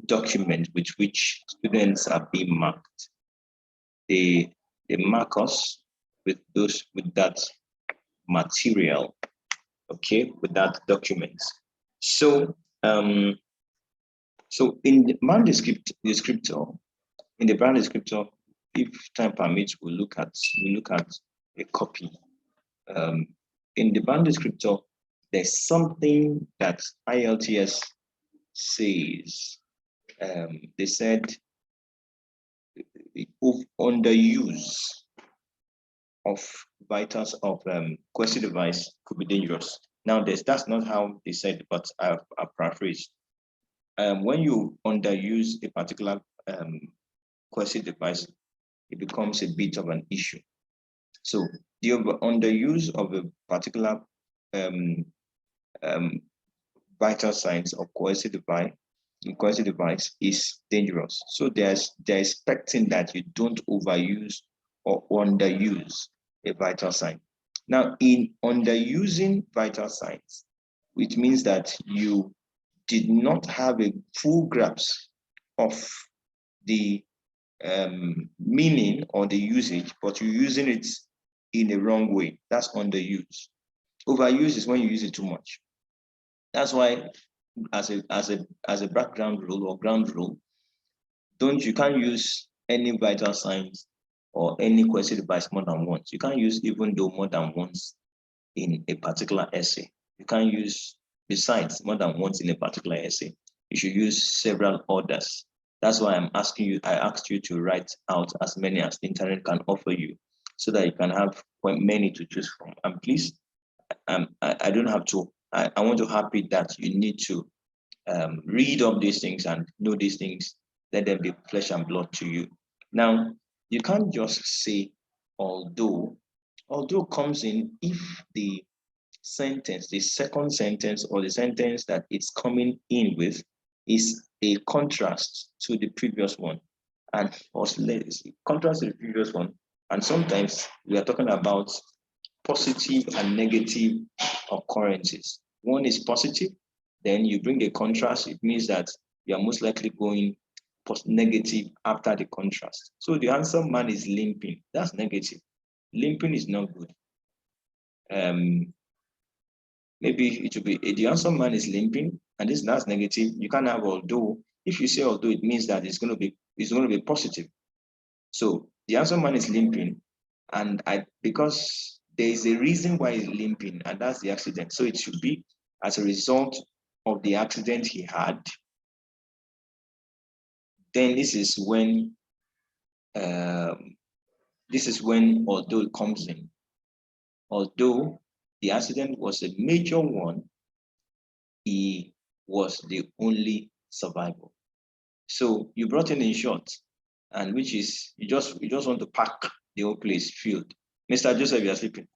document with which students are being marked. They mark us with that material, okay, with that document. So so in the brand descriptor, if time permits, we'll look at a copy. In the brand descriptor, there's something that ILTS says. They said the underuse of vitals of Questi device could be dangerous. Now, that's not how they said, but I paraphrase. When you underuse a particular Questi device, it becomes a bit of an issue. So the underuse of a particular vital signs of Questi device is dangerous. So they're expecting that you don't overuse or underuse a vital sign. Now, in underusing vital signs, which means that you did not have a full grasp of the meaning or the usage, but you're using it in the wrong way. That's underuse. Overuse is when you use it too much. That's why, as a background rule or ground rule, you can't use any vital signs or any Questi device more than once. You can't use even though more than once in a particular essay. You can't use besides more than once in a particular essay. You should use several orders. That's why I asked you to write out as many as the internet can offer you, so that you can have many to choose from. And please, I don't have to. I want to happy that you need to read up these things and know these things. Let them be flesh and blood to you. Now, you can't just say although comes in if the sentence, the second sentence or the sentence that it's coming in with is a contrast to the previous one. And contrast to the previous one. And sometimes we are talking about positive and negative occurrences. One is positive, then you bring a contrast. It means that you are most likely going negative after the contrast. So the answer man is limping. That's negative. Limping is not good. Maybe it will be the answer man is limping, and that's negative. You can't have although. If you say although, it means that it's going to be positive. So the answer man is limping, and because there is a reason why he's limping, and that's the accident. So it should be as a result of the accident he had. Then this is when although it comes in. Although the accident was a major one, he was the only survivor. So you brought in short, and which is you just want to pack the whole place filled. Mr. Joseph, you are sleeping.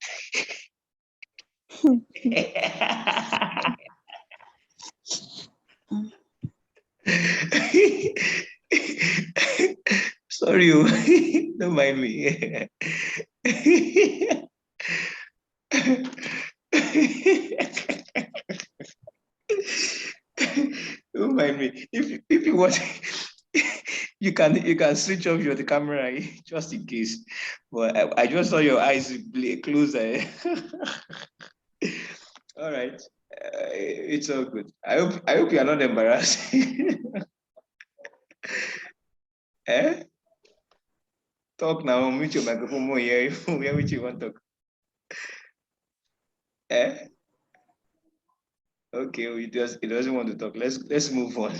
Sorry, don't mind me. Don't mind me. If you want, you can switch off the camera just in case. But I just saw your eyes close. All right, it's all good. I hope you are not embarrassed. Eh? Talk now. Mute your microphone more here. Where which you want to talk? Eh? Okay, he doesn't want to talk. Let's move on.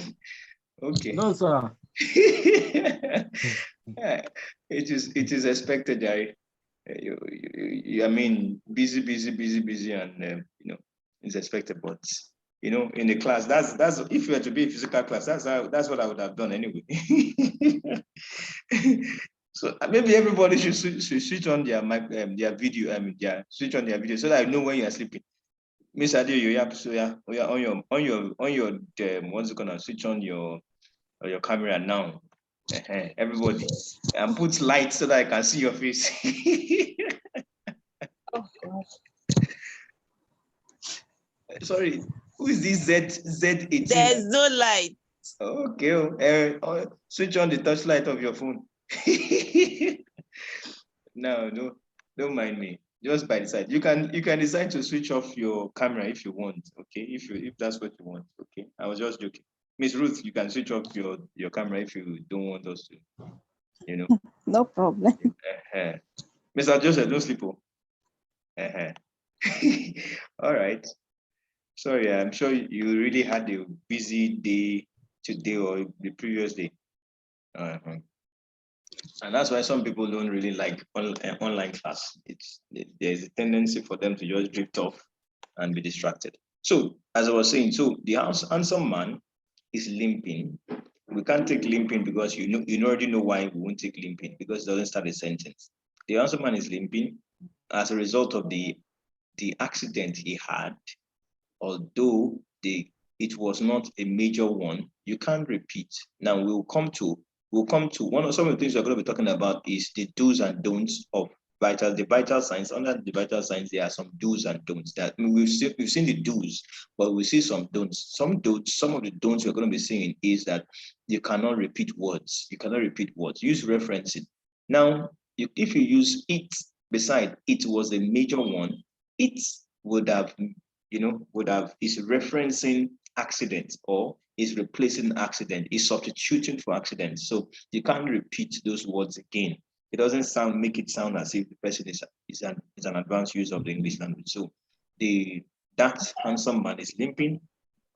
Okay. No, sir. It is expected, Jerry. I mean, busy, and it's expected. But in the class, that's if you were to be a physical class, that's what I would have done anyway. So maybe everybody should switch on their video. Switch on their video so that I know when you are sleeping. Miss Adio, you have so on your what's it gonna switch on your camera now. Everybody, and put light so that I can see your face. Oh God. Sorry, who is this Z18? There's no light. Okay. Switch on the touchlight of your phone. No, don't mind me. Just by the side. You can decide to switch off your camera if you want. Okay, if that's what you want. Okay. I was just joking. Miss Ruth, you can switch off your camera if you don't want us to, you know. No problem. Mr. Joseph, don't sleep. All right. Sorry, I'm sure you really had a busy day today or the previous day. Uh-huh. And that's why some people don't really like online class. There's a tendency for them to just drift off and be distracted. So, as I was saying, so the handsome man is limping. We can't take limping because you already know why we won't take limping, because it doesn't start a sentence. The handsome man is limping as a result of the accident he had, although it was not a major one. You can't repeat. Now we'll come to one of some of the things we're going to be talking about is the do's and don'ts of the vital signs. Under the vital signs, there are some do's and don'ts. That we've seen the do's, but we see some don'ts. Some of the don'ts we're going to be seeing is that you cannot repeat words. You cannot repeat words. Use referencing. Now, if you use it beside it was a major one, it would have is referencing accident, or is replacing accident, is substituting for accident. So you can't repeat those words again. It doesn't make it sound as if the person is an advanced use of the English language. So that handsome man is limping,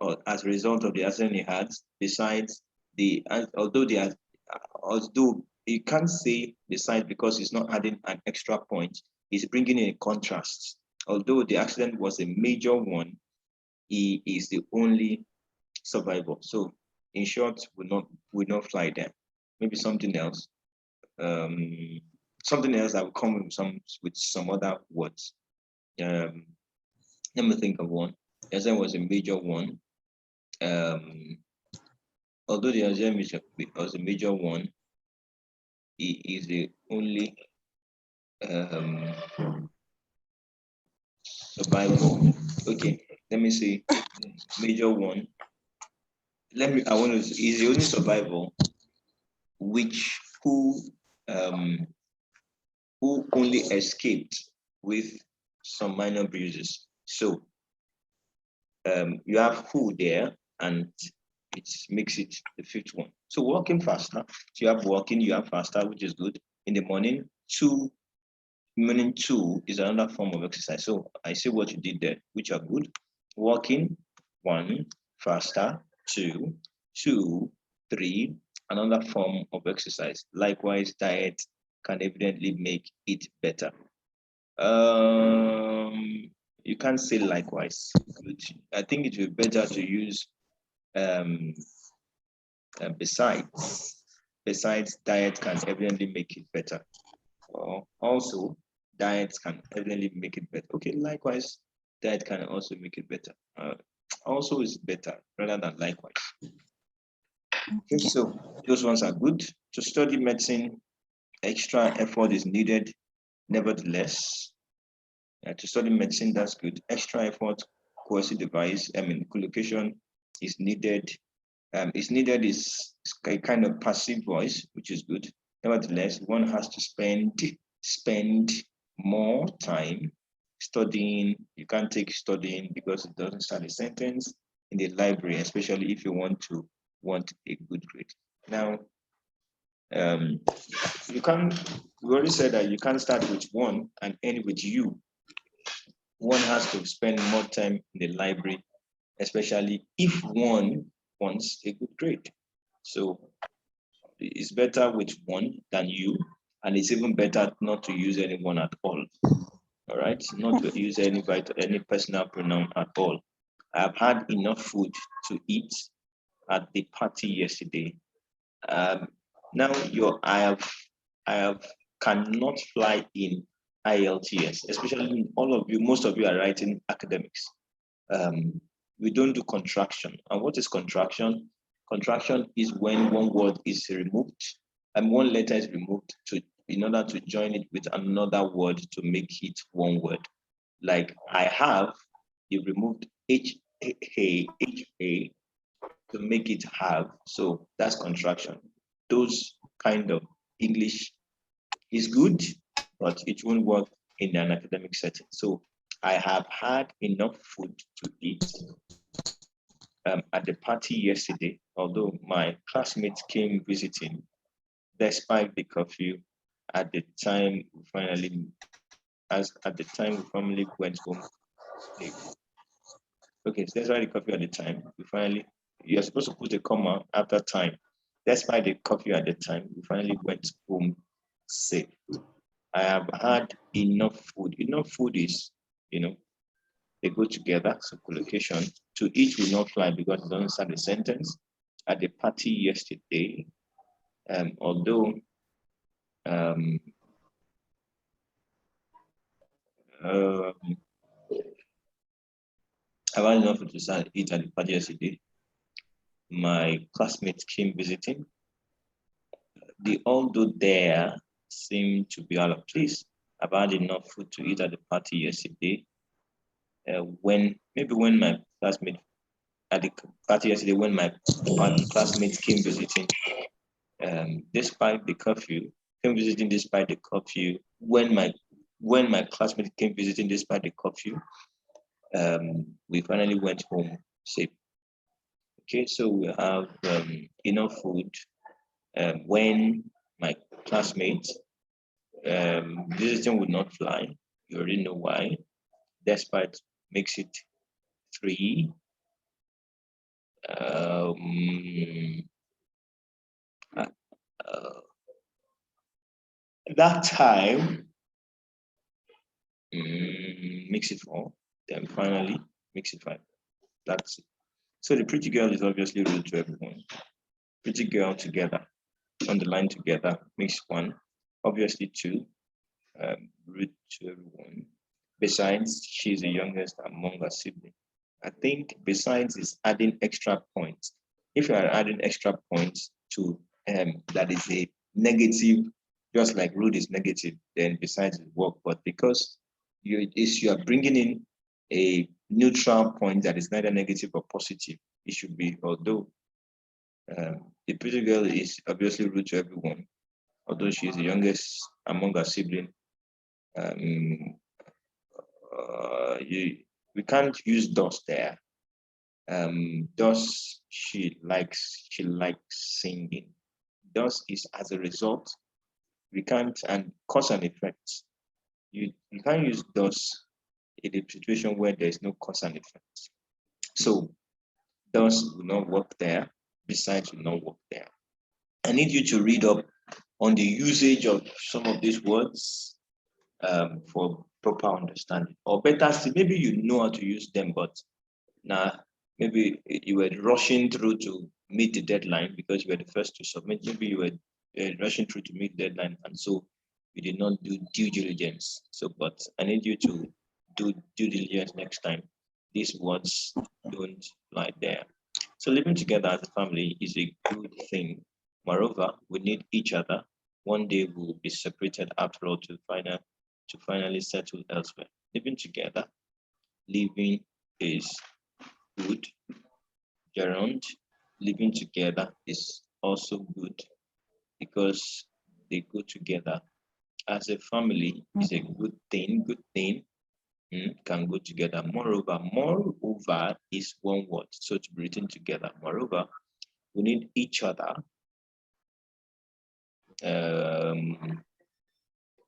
or as a result of the accident he had. Besides although you can't say beside because he's not adding an extra point, he's bringing in a contrast. Although the accident was a major one, he is the only survivor. So in short, will not fly there. Maybe something else. Something else that will come with some other words. Let me think of one. The accident was a major one. Although the accident was a major one, he is the only survivor. Okay, let me see. Major one. He's the only survivor who only escaped with some minor bruises. So you have who there, and it makes it the fifth one. So walking faster. So you have walking, you have faster, which is good. In the morning, morning two is another form of exercise. So I see what you did there, which are good. Walking, one, faster, two, three, another form of exercise. Likewise, diet can evidently make it better. You can't say likewise. I think it would be better to use besides diet can evidently make it better. Also, diet can evidently make it better. Okay, likewise, diet can also make it better. Also is better rather than likewise. Okay, so those ones are good. To study medicine, extra effort is needed. Nevertheless, to study medicine, that's good. Extra effort, coercive device, collocation is needed. Is a kind of passive voice, which is good. Nevertheless, one has to spend more time studying. You can't take studying because it doesn't start a sentence in the library, especially if you want a good grade. Now, we already said that you can't start with one and end with you. One has to spend more time in the library, especially if one wants a good grade. So it's better with one than you, and it's even better not to use anyone at all. All right, not to use any personal pronoun at all. I have had enough food to eat at the party yesterday. Now I have cannot fly in IELTS, especially most of you are writing academics. We don't do contraction. And what is contraction? Contraction is when one word is removed and one letter is removed in order to join it with another word to make it one word. Like I have, you removed H-A, to make it have. So that's contraction. Those kind of English is good, but it won't work in an academic setting. So I have had enough food to eat at the party yesterday, although my classmates came visiting despite the curfew. At the time we finally went home. Okay, so that's why the curfew at the time. You're supposed to put a comma after time. Despite the curfew at the time, we finally went home safe. I have had enough food. Enough food is, they go together, so collocation. To eat will not fly because it doesn't start the sentence. At the party yesterday, although I had enough food to start eat at the party yesterday. My classmates came visiting. The although there seemed to be out of place. I've had enough food to eat at the party yesterday. When my classmate at the party yesterday, when my classmates came visiting, despite the curfew, despite the curfew. When my classmates came visiting despite the curfew, we finally went home safe. Okay, so we have enough food. When my classmates visiting would not fly. You already know why. Despite makes it 3. That time makes it 4. Then finally makes it 5. That's it. So the pretty girl is obviously rude to everyone. Pretty girl together on the line together makes 1. Obviously 2. Rude to everyone. Besides, she's the youngest among her siblings. I think besides is adding extra points. If you are adding extra points to that is a negative, just like rude is negative, then besides it work. But because you are bringing in a neutral point that is neither negative or positive, it should be, although the pretty girl is obviously rude to everyone, although she is the youngest among her siblings. We can't use "does" there. Does she likes singing. Does is as a result. We can't, and cause and effect. You can't use does in a situation where there is no cause and effect. So does will not work there. Besides will not work there. I need you to read up on the usage of some of these words for proper understanding. Or better still, maybe you know how to use them, but now maybe you were rushing through to meet the deadline because you were the first to submit. Maybe you were rushing through to meet the deadline, and so you did not do due diligence. So, but I need you to do due diligence next time. These words don't lie there. So living together as a family is a good thing. Moreover, we need each other. One day we will be separated after all to finally settle elsewhere. Living together, living is good. Gerund, living together is also good because they go together. As a family is a good thing, can go together. Moreover is one word, so to be written together. Moreover, we need each other.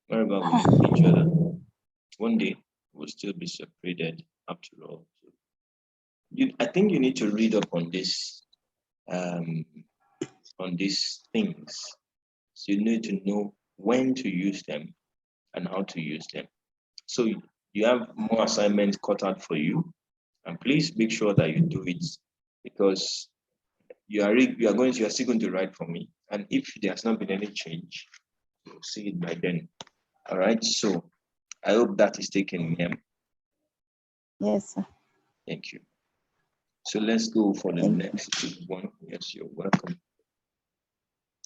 Moreover, we need each other. One day we'll still be separated after all. I think you need to read up on this, on these things. So you need to know when to use them and how to use them. So you have more assignments cut out for you, and please make sure that you do it because you are still going to write for me. And if there has not been any change, you'll see it by then. All right. So I hope that is taken. Yes, sir. Thank you. So let's go for the next one. Yes, you're welcome.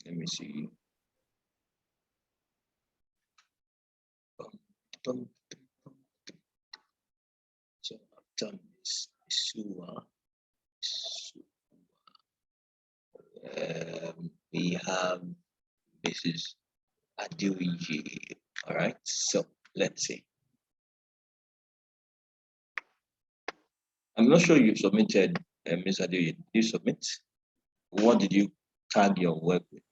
Let me see. So I've done this. we have Mrs. Adeoye. All right, so let's see. I'm not sure you submitted, Ms. Adeoye. Did you submit? What did you tag your work with?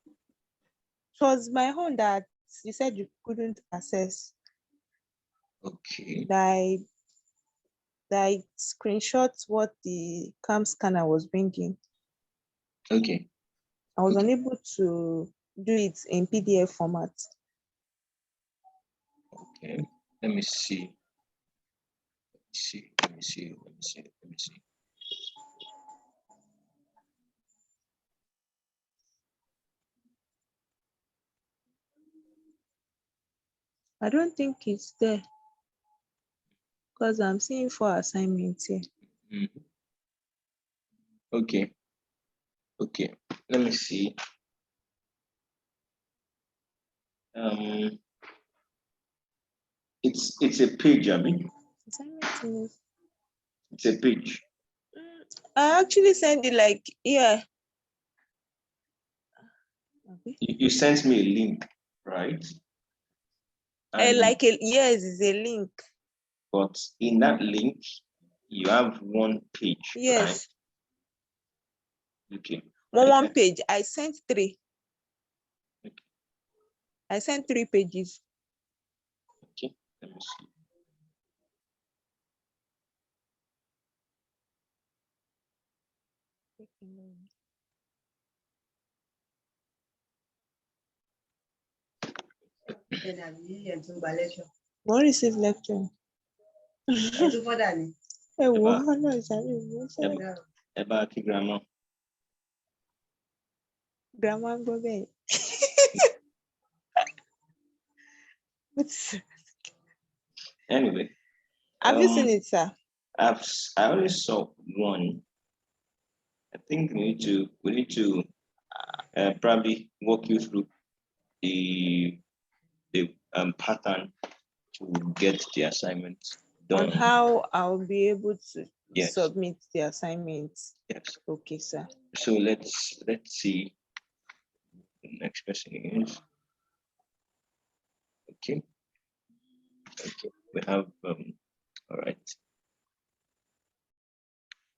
It was my own that you said you couldn't access. Okay. That I screenshot what the cam scanner was bringing. Okay. I was Okay. unable to do it in PDF format. Okay. Let me see. Let me see. I don't think it's there because I'm seeing 4 assignments here. Mm-hmm. Okay. Okay. Let me see. It's a page, I mean. It's a page. I actually sent it like, yeah. You sent me a link, right? And Yes, it's a link. but in that link, you have one page, Yes. right? Okay. One page. I sent 3. Okay. I sent 3 pages. Okay. Let me see. Won't receive lecture. Grandma. Grandma go there. Anyway. Have you seen it, sir? I only saw one. I think we need to probably walk you through the pattern to get the assignment done. On how I'll be able to Yes. submit the assignments. Yes. Okay, sir. So let's see. The next person is okay. Okay. We have all right.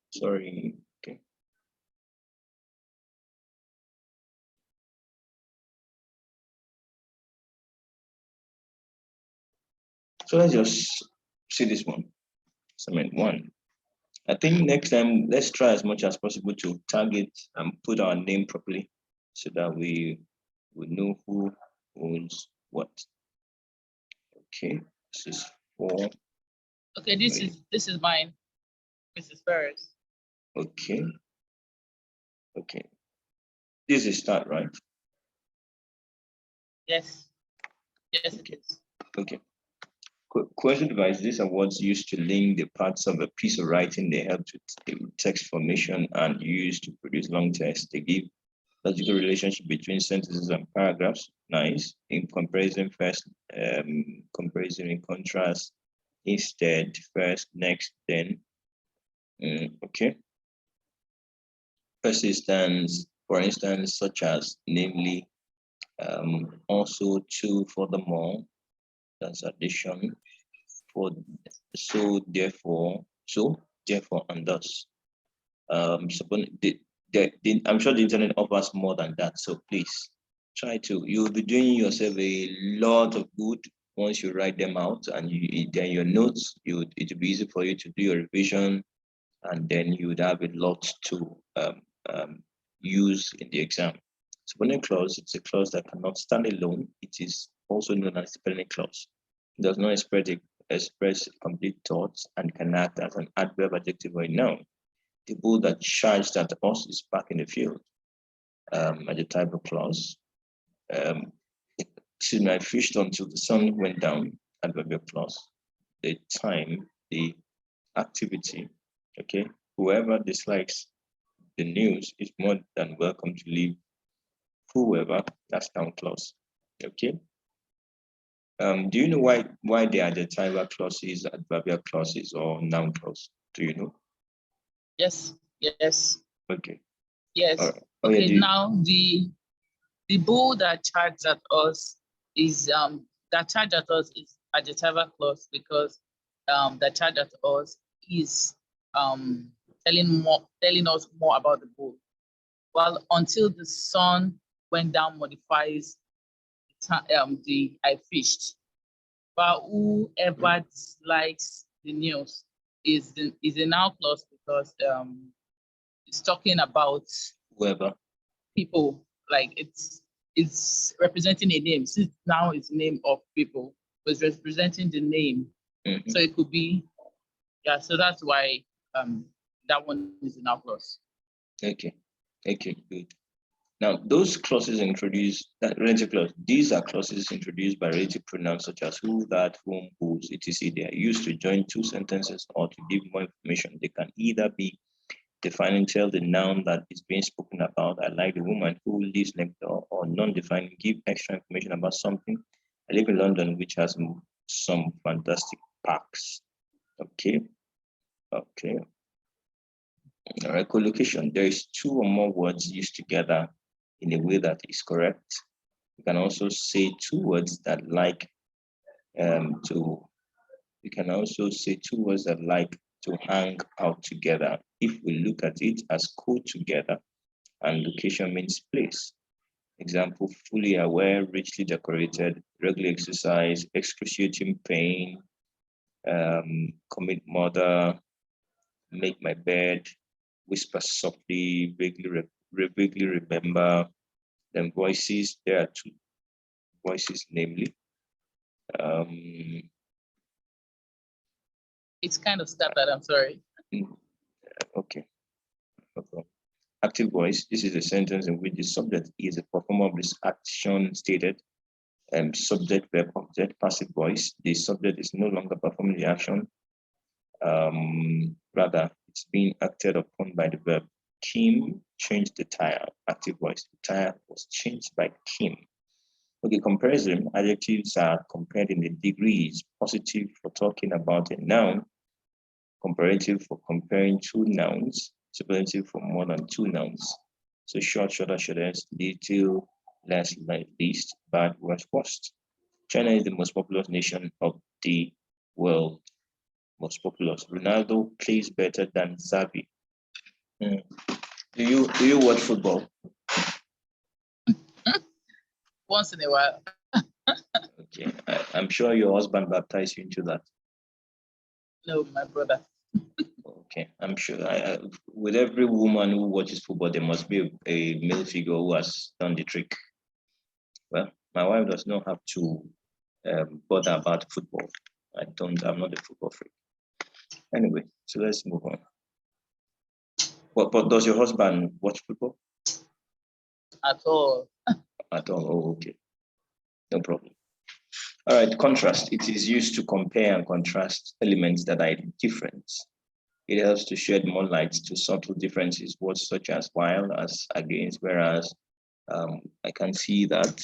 Sorry. Okay. So let's just see this one. Assignment 1. I think next time let's try as much as possible to target and put our name properly so that we know who owns what. Okay, this is 4. Okay, this is mine, Mrs. Ferris. Okay. Okay. This is start, right? Yes. Yes, okay. It is. Okay. Question device. These are words used to link the parts of a piece of writing. They help with text formation and used to produce long text. They give logical relationship between sentences and paragraphs. Nice. In comparison, first, comparison in contrast, instead, first, next, then. Okay. Persistence, for instance, such as namely, also to, furthermore, that's addition, for so therefore, and thus. I'm sure the internet offers more than that. So please try to. You'll be doing yourself a lot of good once you write them out, and then your notes. It'll be easy for you to do your revision, and then you would have a lot to use in the exam. Subordinate clause, it's a clause that cannot stand alone. It is also known as dependent clause. It does not express complete thoughts and can act as an adverb, adjective, or a noun. The bull that charged at us is back in the field. As a type of clause. I fished until the sun went down, adverbial clause. The time, the activity, okay? Whoever dislikes the news is more than welcome to leave. Whoever, that's noun clause, okay? Do you know why they are adjectival clauses, adverbial clauses, or noun clause? Do you know? Yes. Okay. Yes. Oh, yeah, Okay. Now the bull that charged at us is adjectival clause because that charge at us is telling us more about the bull. While until the sun went down modifies the I fished. But whoever dislikes the news is a noun clause because it's talking about whoever. people. Like it's representing a name. Since now it's name of people, but it's representing the name. Mhm. So it could be, yeah. So that's why that one is a noun clause. Okay, good. Now, those clauses introduced, that relative clause, these are clauses introduced by relative pronouns such as who, that, whom, whose, etc. They are used to join two sentences or to give more information. They can either be defining, tell the noun that is being spoken about. I like the woman who lives next door, or non-defining, give extra information about something. I live in London, which has some fantastic parks. Okay. All right, collocation. There is two or more words used together in a way that is correct. You can also say two words that like to. You can also say two words that like to hang out together. If we look at it as together, and location means place. Example: fully aware, richly decorated, regular exercise, excruciating pain, commit murder, make my bed, whisper softly, vaguely remember. Then voices, there are two voices, namely. It's kind of scattered, I'm sorry. Okay. Active voice, this is a sentence in which the subject is a performer of this action stated. Subject, verb, object. Passive voice, the subject is no longer performing the action. Rather, it's being acted upon by the verb. Kim changed the tire. Active voice, the tire was changed by Kim. Okay, comparison. Adjectives are compared in the degrees. Positive for talking about a noun. Comparative for comparing two nouns. Superlative for more than two nouns. So short, shorter, shortest, little, less, least, bad, worst. China is the most populous nation of the world. Most populous. Ronaldo plays better than Xavi. Do you watch football? Once in a while. Okay, I'm sure your husband baptized you into that. No, my brother. Okay, I'm sure. With every woman who watches football, there must be a male figure who has done the trick. Well, my wife does not have to bother about football. I'm not a football freak. Anyway, so let's move on. But does your husband watch football? At all. At all? Oh, okay. No problem. All right, contrast. It is used to compare and contrast elements that are different. It helps to shed more light to subtle differences, words such as while, as, against, whereas. I can see that.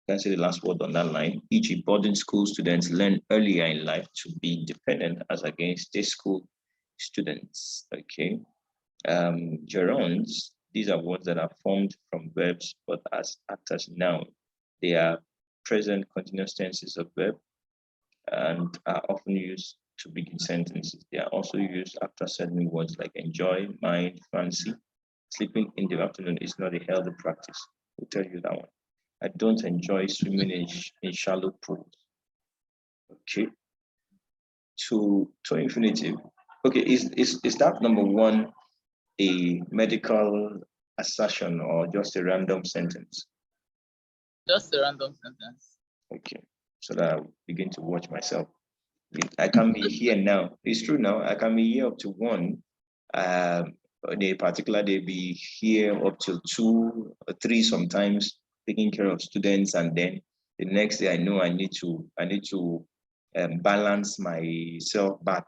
You can see the last word on that line. E.g., boarding school students learn earlier in life to be independent as against day school students. Okay. Gerunds, these are words that are formed from verbs but as act as noun. They are present continuous tenses of verb and are often used to begin sentences. They are also used after certain words like enjoy, mind, fancy. Sleeping in the afternoon is not a healthy practice. I'll tell you that one. I don't enjoy swimming in shallow pools. Okay. To infinitive. Okay, is that number one a medical assertion or just a random sentence? Just a random sentence. Okay, so that I begin to watch myself. I can be here now. It's true now. I can be here up to 1. On a particular day, be here up till 2 or 3 sometimes, taking care of students, and then the next day I know I need to balance myself back.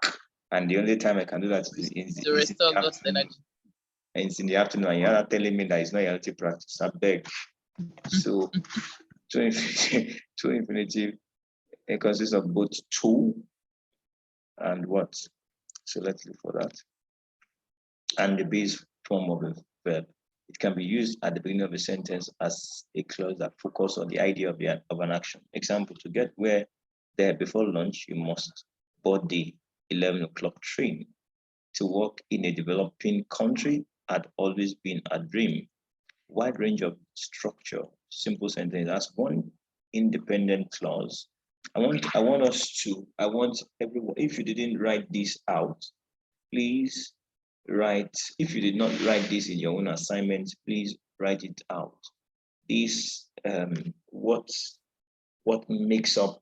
And the only time I can do that is in the afternoon. And it's in the afternoon, and you're telling me that it's not a healthy practice. I beg. So, to infinitive, it consists of both to and what. So let's look for that. and the base form of a verb. It can be used at the beginning of a sentence as a clause that focuses on the idea of an action. Example, to get where there before lunch, you must board the 11 o'clock train. To work in a developing country had always been a dream. Wide range of structure, simple sentence. That's one independent clause. I want everyone, if you didn't write this out, please write, if you did not write this in your own assignment, please write it out. This what makes up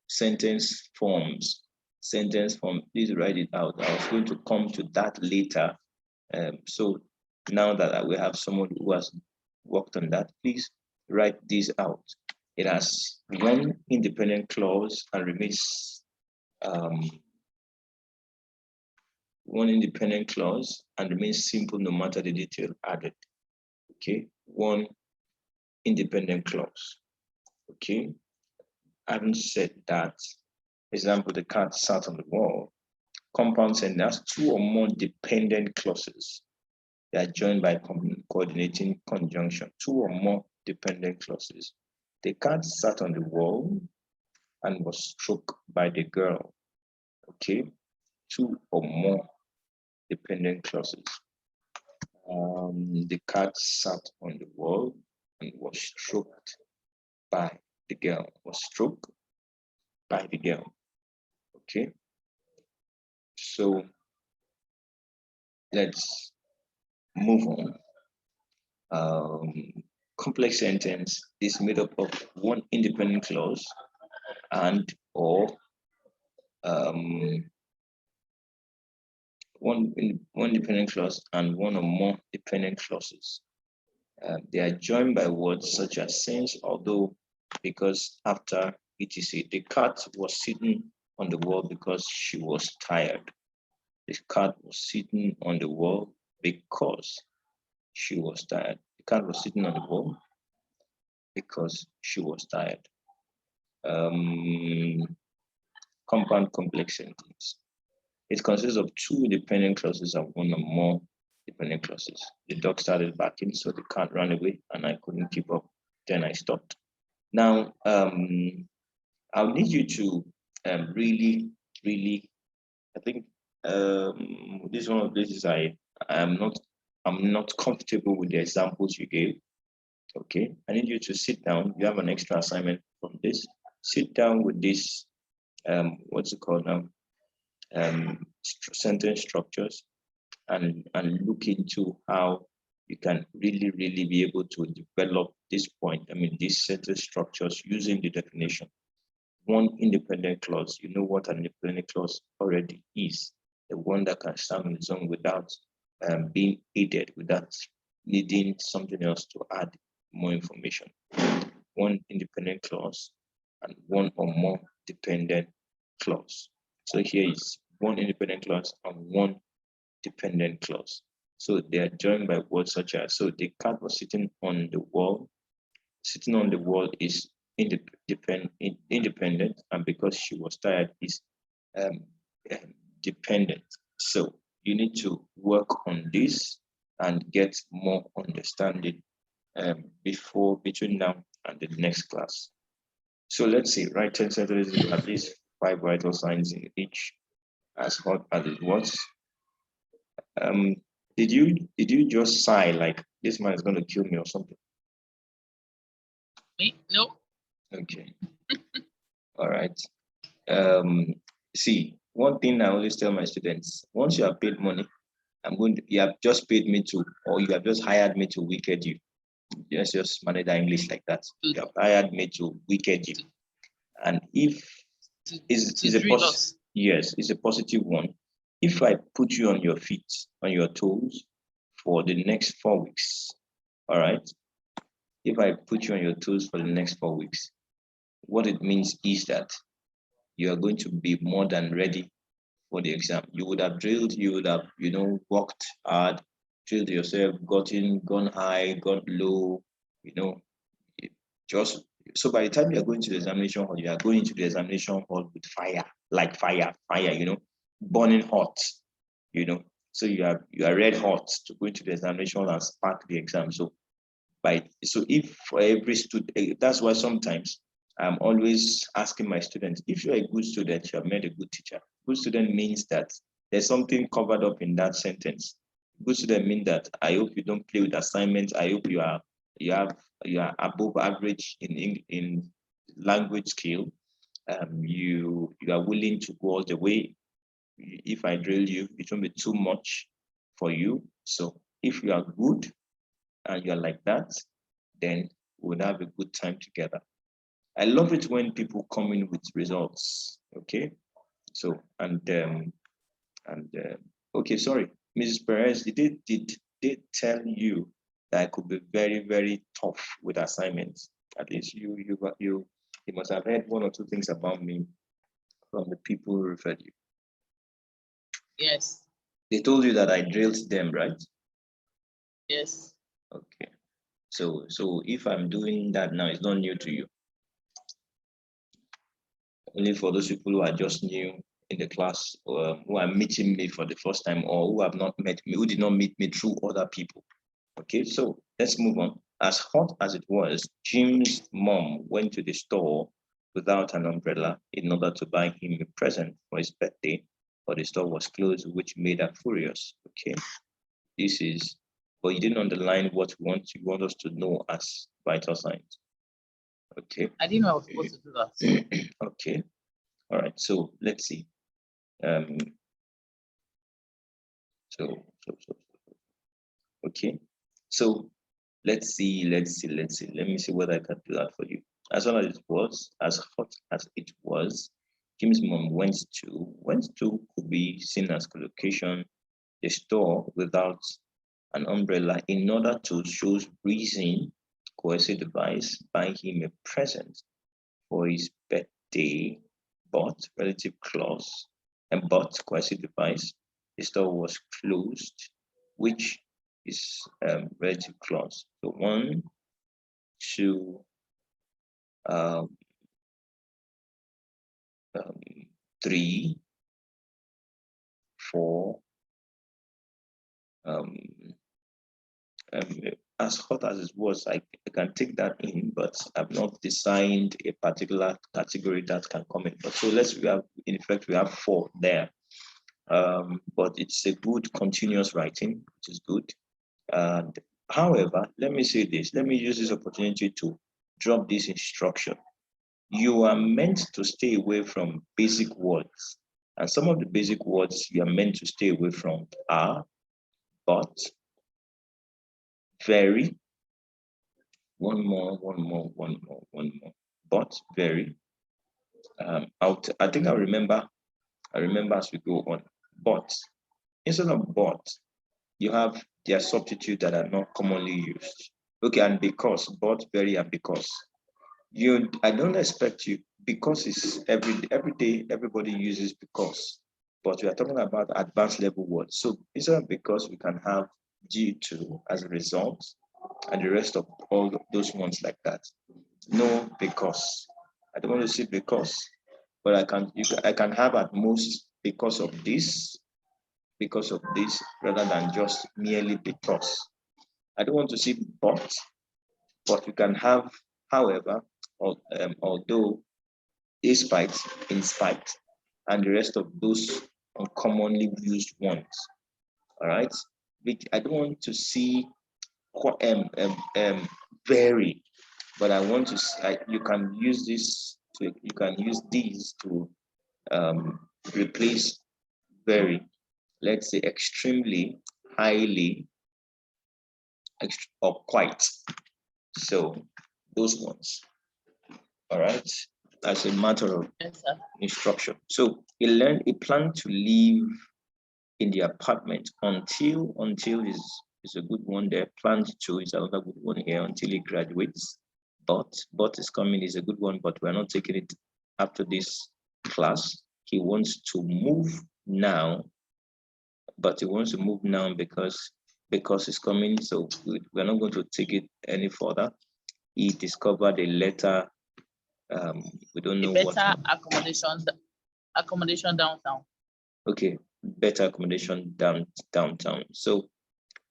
sentence forms. Sentence form, please write it out. I was going to come to that later. So now that we have someone who has worked on that, please write this out. It has one independent clause and remains one independent clause and remains simple no matter the detail added. Okay, one independent clause. Okay, having said that, example, the cat sat on the wall. Compound sentence has two or more dependent clauses. They are joined by coordinating conjunction. Two or more dependent clauses. The cat sat on the wall and was struck by the girl. Okay, two or more dependent clauses. The cat sat on the wall and was struck by the girl. Was struck by the girl. Okay. So let's move on. Complex sentence is made up of one independent clause and or one dependent clause and one or more dependent clauses. They are joined by words such as since, although, because, after, etc. The cat was sitting on the wall because she was tired. The cat was sitting on the wall because she was tired. The cat was sitting on the wall because she was tired. Compound complex sentence. It consists of two dependent clauses and one or more dependent clauses. The dog started barking, so the cat ran away and I couldn't keep up. Then I stopped. Now, I'll need you to really, I think this is one of the places I'm not comfortable with the examples you gave. Okay, I need you to sit down. You have an extra assignment from this. Sit down with this, what's it called now? Sentence structures and look into how you can really be able to develop this point. I mean, these sentence structures using the definition. One independent clause, you know what an independent clause already is. The one that can stand on its own without being aided, without needing something else to add more information. One independent clause and one or more dependent clause. So here is one independent clause and one dependent clause. So they are joined by words such as, so the cat was sitting on the wall. Sitting on the wall is independent, and because she was tired is dependent. So you need to work on this and get more understanding between now and the next class. So let's see, write 10 sentences with at least 5 vital signs in each, as hot as it was. Did you just sigh like this man is going to kill me or something? Me? No. Okay. All right. See, one thing I always tell my students: once you have paid money, you have just paid me to, or you have just hired me to wicked you. Let's just manage that English like that. You have hired me to wicked you, and if it's a yes, it's a positive one. If I put you on your feet, on your toes, for the next 4 weeks, all right. If I put you on your toes for the next 4 weeks, what it means is that you are going to be more than ready for the exam. You would have drilled, you would have, worked hard, drilled yourself, gone high, got low, just so by the time you're going to the examination hall, you are going to the examination hall with fire, like fire, burning hot, you know. So you are red hot to go into the examination and spark the exam. So if for every student, that's why sometimes I'm always asking my students, if you're a good student, you have made a good teacher. Good student means that there's something covered up in that sentence. Good student means that I hope you don't play with assignments. I hope you are above average in language skill. You are willing to go all the way. If I drill you, it won't be too much for you. So if you are good and you're like that, then we'll have a good time together. I love it when people come in with results. Okay, so okay, sorry, Mrs. Perez, did they tell you that I could be very, very tough with assignments? At least you must have heard one or two things about me from the people who referred you. Yes. They told you that I drilled them, right? Yes. Okay. So if I'm doing that now, it's not new to you. Only for those people who are just new in the class, who are meeting me for the first time, or who have not met me, who did not meet me through other people. Okay, so let's move on. As hot as it was, Jim's mom went to the store without an umbrella in order to buy him a present for his birthday, but the store was closed, which made her furious. Okay, this is, but you didn't underline what you want us to know as vital signs. Okay. I didn't know I was supposed to do that. Okay. All right. So let's see. Okay. So let's see. Let me see what I can do that for you. As well as it was, as hot as it was, Jim's mom went to could be seen as collocation, the store without an umbrella in order to show reason, coercive device, buy him a present for his birthday, but relative clause, and but coercive device, the store was closed, which is relative clause. So 1, 2, 3, 4. As hot as it was, I can take that in, but I've not designed a particular category that can come in. But so in effect, we have 4 there. But it's a good continuous writing, which is good. And however, let me say this, let me use this opportunity to drop this instruction. You are meant to stay away from basic words. And some of the basic words you are meant to stay away from are but, very, one more, but, very. I think I remember as we go on. But, instead of but, you have their substitute that are not commonly used. Okay, and because, but, very, and because. I don't expect you, because it's every day everybody uses because, but we are talking about advanced level words. So instead of because, we can have due to as a result, and the rest of all those ones like that. No, because. I don't want to say because, but I can have at most because of this, rather than just merely because. I don't want to see but we can have however, or although, despite, in spite, and the rest of those uncommonly used ones. All right, I don't want to see very, but I want to. You can use these to replace very. Let's say extremely, highly, or quite. So those ones. All right, as a matter of instruction. So he planned to live in the apartment until is a good one there. Planned to is another good one here until he graduates. But is coming is a good one, but we're not taking it after this class. He wants to move now, but he wants to move now because it's coming. So we're not going to take it any further. He discovered a letter. We don't know better what. accommodation downtown. Okay, better accommodation downtown. So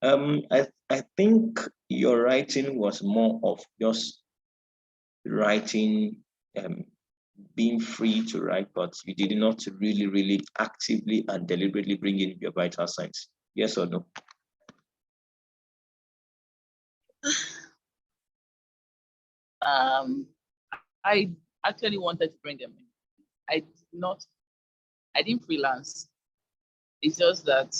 I think your writing was more of just writing, being free to write, but you did not really actively and deliberately bring in your vital signs. Yes or no? I actually wanted to bring them in. I didn't freelance. It's just that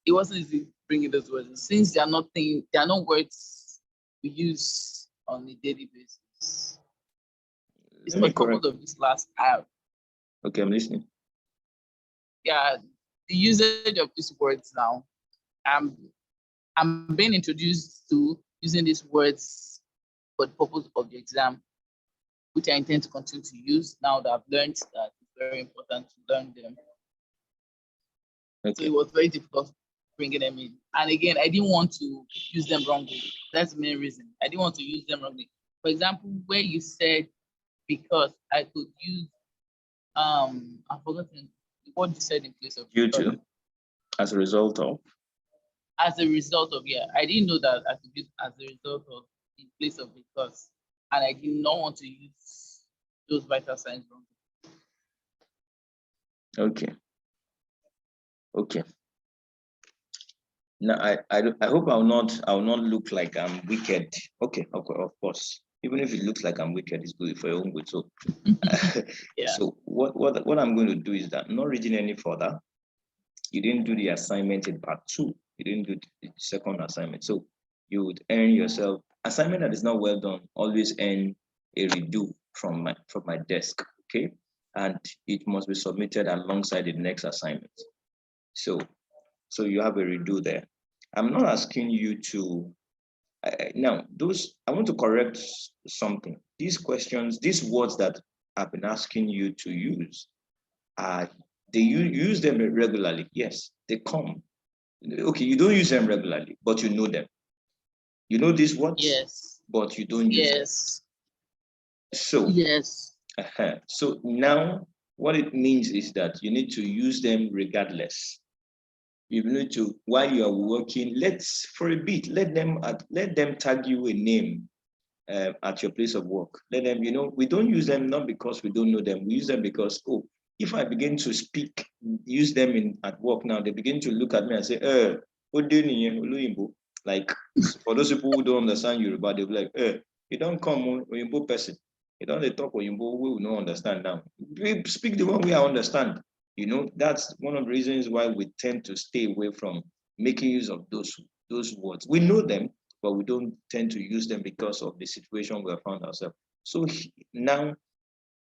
it wasn't easy bringing those words since they are not words we use on a daily basis. It's Let for me the purpose correct. of this last hour. Okay, I'm listening. Yeah, the usage of these words now. I'm being introduced to using these words for the purpose of the exam, which I intend to continue to use now that I've learned that it's very important to learn them. Okay. So it was very difficult bringing them in. And again, I didn't want to use them wrongly. That's the main reason. I didn't want to use them wrongly. For example, where you said because I could use I've forgotten what you said in place of Due because. to, as a result of. As a result of, yeah, I didn't know that I could use as a result of in place of because, and I did not want to use those vital signs wrongly. Okay. Okay. Now I hope I'll not look like I'm wicked. Okay, of course. Even if it looks like I'm wicked, it's good for your own good. So Yeah. so what I'm going to do is that I'm not reading any further. You didn't do the assignment in part 2. You didn't do the second assignment. So you would earn yourself assignment that is not well done, always earn a redo from my desk. Okay. And it must be submitted alongside the next assignment. So you have a redo there. I'm not asking you to now I want to correct something. These questions, these words that I've been asking you to use, they use them regularly. Yes, they come. Okay, you don't use them regularly, but you know them. You know these words, yes, but you don't use them. yes, So yes, so now what it means is that you need to use them regardless. You need to, while you are working, for a bit, let them tag you a name at your place of work. Let them, we don't use them not because we don't know them. We use them because, if I begin to use them at work now, they begin to look at me and say, what do you like, for those people who don't understand Yoruba, they'll be like, you don't come Oyinbo person. You don't talk Oyinbo, we will not understand now. We speak the one we understand. That's one of the reasons why we tend to stay away from making use of those words. We know them, but we don't tend to use them because of the situation we have found ourselves. So now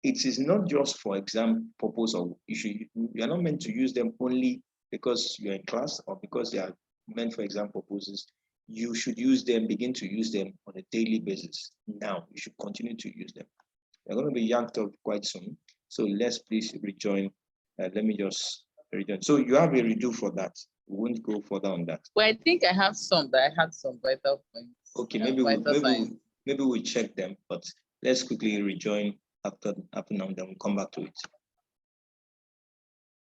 it is not just for exam purpose, or you are not meant to use them only because you're in class or because they are meant for exam purposes. You should begin to use them on a daily basis. Now you should continue to use them. They're going to be yanked up quite soon. So let's please rejoin. Let me just rejoin. So you have a redo for that. We won't go further on that. Well, I think I have some that I had some vital points. Okay, maybe we check them, but let's quickly rejoin after now, then we'll come back to it.